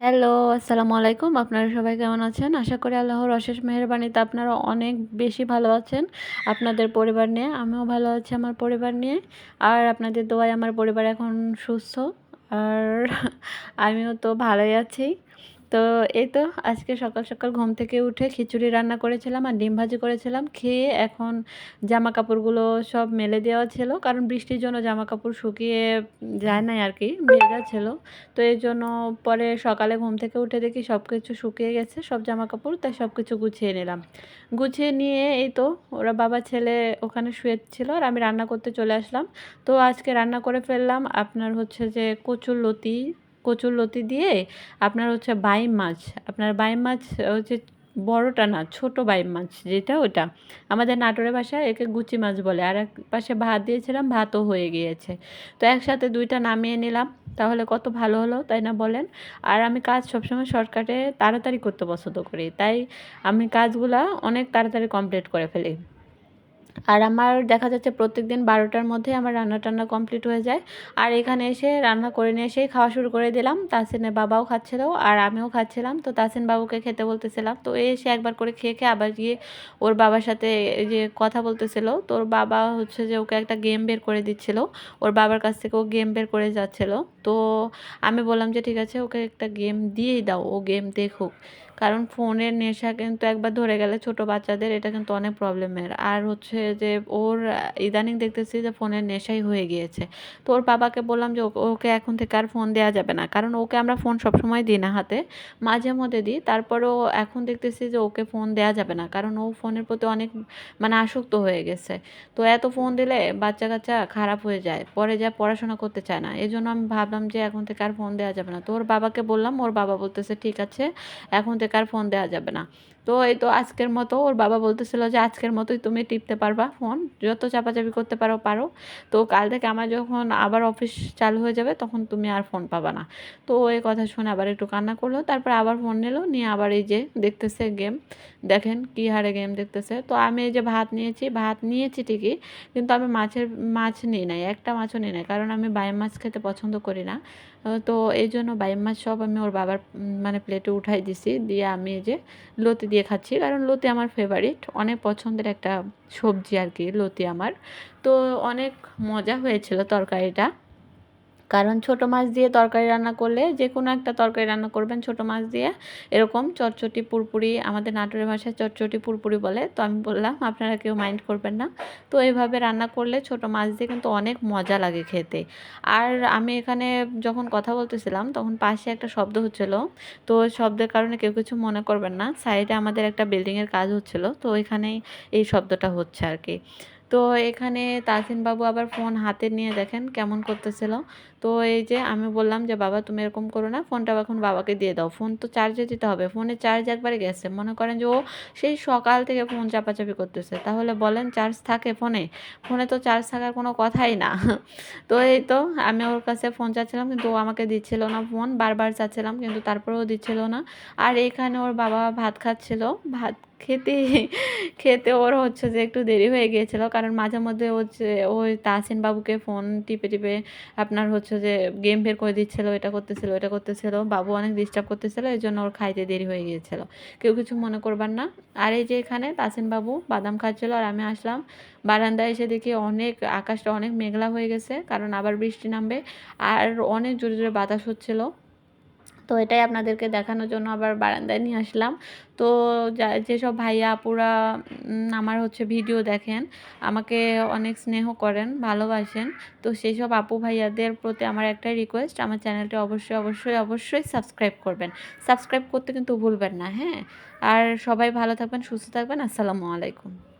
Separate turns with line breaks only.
Hello, আসসালামু আলাইকুম। আপনারা সবাই কেমন আছেন? আশা করি আল্লাহর অশেষ মেহেরবানিতে আপনারা অনেক বেশি ভালো আছেন আপনাদের পরিবার নিয়ে। আমিও ভালো আছি আমার পরিবার নিয়ে। আর আপনাদের দোয়ায় আমার পরিবার এখন সুস্থ। আর আমিও তো ভালোই আছি। তো এই তো আজকে সকাল সকাল ঘুম থেকে উঠে খিচুড়ি রান্না করেছিলাম আর ডিম ভাজি করেছিলাম। খেয়ে এখন জামা কাপড়গুলো সব মেলে দেওয়া ছিল। কারণ বৃষ্টির জন্য জামা কাপড় শুকিয়ে যায় নাই আরকি, ভেজা ছিল। তো এজন্য পরে সকালে ঘুম থেকে উঠে দেখি সব কিছু শুকিয়ে গেছে, সব জামাকাপড়। তাই সব কিছু গুছিয়ে নিলাম। গুছিয়ে নিয়ে এই তো ওরা বাবা ছেলে ওখানে শুয়েছিল আর আমি রান্না করতে চলে আসলাম। তো আজকে রান্না করে ফেললাম আপনার হচ্ছে যে কচুরলতি দিয়ে আপনার হচ্ছে বাইম মাছ। আপনার বাইম মাছ হচ্ছে বড়টা না, ছোট বাইম মাছ যেটা ওটা। আমাদের নাটোরের ভাষায় একে গুচি মাছ বলে। আর এক পাশে ভাত দিয়েছিলাম, ভাতও হয়ে গিয়েছে। তো একসাথে ২ টা নামিয়ে নিলাম। তাহলে কত ভালো হলো, তাই না বলেন? আর আমি কাজ সবসময় শর্টকাটে তাড়াতাড়ি করতে পছন্দ করি। তাই আমি কাজগুলা অনেক তাড়াতাড়ি কমপ্লিট করে ফেলি। আর আমার দেখা যাচ্ছে প্রত্যেকদিন ১২টার মধ্যে আমার রান্না-টান্না কমপ্লিট হয়ে যায়। আর এখানে এসে রান্না করে নিয়ে এসেই খাওয়া শুরু করে দিলাম। তাসিনের বাবাও খাচ্ছিল আর আমিও খাচ্ছিলাম। তো তাসিন বাবুকে খেতে বলতেছিলাম। তো এসে একবার করে খেয়ে আবার গিয়ে ওর বাবার সাথে এই যে কথা বলতেছিল। তো ওর বাবা হচ্ছে যে ওকে একটা গেম বের করে দিচ্ছিল। ওর বাবার কাছ থেকে ও গেম বের করে যাচ্ছিল। তো আমি বললাম যে, "ঠিক আছে, ওকে একটা গেম দিয়েই দাও। ও গেম দেখুক।" কারণ ফোনের নেশা কিন্তু একবার ধরে গেলে ছোট বাচ্চাদের এটা কিন্তু অনেক প্রবলেমের। আর হচ্ছে যে ওর ইদানিং দেখতেছি যে ফোনের নেশাই হয়ে গিয়েছে। তো ওর বাবাকে বললাম যে ওকে এখন থেকে আর ফোন দেয়া যাবে না। কারণ ওকে আমরা ফোন সবসময় দিই না হাতে। মাঝে মধ্যে দিই। তারপরেও এখন দেখতেছি যে ওকে ফোন দেয়া যাবে না। কারণ ও ফোনের প্রতি অনেক মানে আসক্ত হয়ে গেছে। তো এত ফোন দিলে বাচ্চা-কাচ্চা খারাপ হয়ে যায়। পরে যায় পড়াশোনা করতে চায় না। এজন্য আমি ভাবলাম যে এখন থেকে আর ফোন দেয়া যাবে না। তো ওর বাবাকে বললাম, ওর বাবা বলতেছে, "ঠিক আছে, এখন থেকে আর ফোন দেওয়া যাবে না।" তো এই তো আজকের মতো ওর বাবা বলতেছিল যে আজকের মতোই তুমি টিপতে পারবা ফোন, যত চাপাচাপি করতে পারো পারো। তো কাল থেকে আমার যখন আবার অফিস চালু হয়ে যাবে তখন তুমি আর ফোন পাবা না। তো ও এই কথা শুনে আবার একটু কান্না করলো। তারপর আবার ফোন নিল, নিয়ে আবার এই যে দেখতেছে গেম। দেখেন কি হারে গেম দেখতেছে। তো আমি এই যে ভাত নিয়েছি ঠিকই, কিন্তু আমি মাছ নিই নাই, একটা মাছও নিই নাই। কারণ আমি বাইম মাছ খেতে পছন্দ করি না। তো এইজন্য বাইম মাছ সব আমি ওর বাবার মানে প্লেটে উঠাই দিছি। দিয়ে আমি এই যে লতি দিয়ে খাচ্ছি। কারণ লতি আমার ফেভারিট। অনেক পছন্দের একটা সবজি আরকি লতি আমার। তো অনেক মজা হয়েছিল তরকারিটা। কারণ ছোট মাছ দিয়ে তরকারি রান্না করলে, যেকোনো একটা তরকারি রান্না করবেন ছোট মাছ দিয়ে, এরকম চটচটি পুরপুরি, আমাদের নাটোরের ভাষায় চটচটি পুরপুরি বলে। তো আমি বললাম আপনারা কেউ মাইন্ড করবেন না। তো এভাবে রান্না করলে ছোট মাছ দিয়ে কিন্তু অনেক মজা লাগে খেতে। আর আমি এখানে যখন কথা বলতেছিলাম তখন পাশে একটা শব্দ হচ্ছিল। তো শব্দের কারণে কেউ কিছু মনে করবেন না। সাইডে আমাদের একটা বিল্ডিংয়ের কাজ হচ্ছিল। তো এখানেই এই শব্দটা হচ্ছে আরকি। তো এখানে তাসিন বাবু আবার ফোন হাতে নিয়ে দেখেন কেমন করতেছিল। তো এই যে আমি বললাম যে, "বাবা তুমি এরকম করো না। ফোনটা এখন বাবাকে দিয়ে দাও। ফোন তো চার্জে দিতে হবে।" ফোনের চার্জ একবারে গেছে। মনে করেন যে ও সেই সকাল থেকে ফোন চাপাচাপি করতেছে। তাহলে বলেন চার্জ থাকে ফোনে? ফোনে তো চার্জ থাকার কোনো কথাই না। তো এই তো আমি ওর কাছে ফোন চাচ্ছিলাম কিন্তু ও আমাকে দিচ্ছিল না ফোন। বারবার চাচ্ছিলাম কিন্তু তারপরেও দিচ্ছিল না। আর এখানে ওর বাবা ভাত খাচ্ছিল। ভাত খেতে, খেতে ওর হচ্ছে যে একটু দেরি হয়ে গিয়েছিল। কারণ মাঝে মধ্যে হচ্ছে ওই তাহসিন বাবুকে ফোন টিপে আপনার হচ্ছে যে গেম বের করে দিচ্ছিল, এটা করতেছিল, ওটা করতেছিল। বাবু অনেক ডিস্টার্ব করতেছিল। এজন্য ওর খাইতে দেরি হয়ে গিয়েছিল। কেউ কিছু মনে করবেন না। আর এই যে এখানে তাসিন বাবু বাদাম খাচ্ছিল আর আমি আসলাম। বারান্দায় এসে দেখি আকাশটা অনেক মেঘলা হয়ে গেছে। কারণ আবার বৃষ্টি নামবে। আর অনেক জোরে, জোরে বাতাস হচ্ছিল। তো এটাই আপনাদেরকে দেখানোর জন্য আবার বারান্দায় নিয়ে আসলাম। তো যেসব ভাইয়া আপুরা আমার হচ্ছে ভিডিও দেখেন, আমাকে অনেক স্নেহ করেন, ভালোবাসেন। তো সেসব আপু ভাইয়াদের প্রতি আমার একটাই রিকোয়েস্ট, আমার চ্যানেলটি অবশ্যই সাবস্ক্রাইব করবেন। সাবস্ক্রাইব করতে কিন্তু ভুলবেন না, হ্যাঁ? আর সবাই ভালো থাকবেন, সুস্থ থাকবেন। আসসালামু আলাইকুম।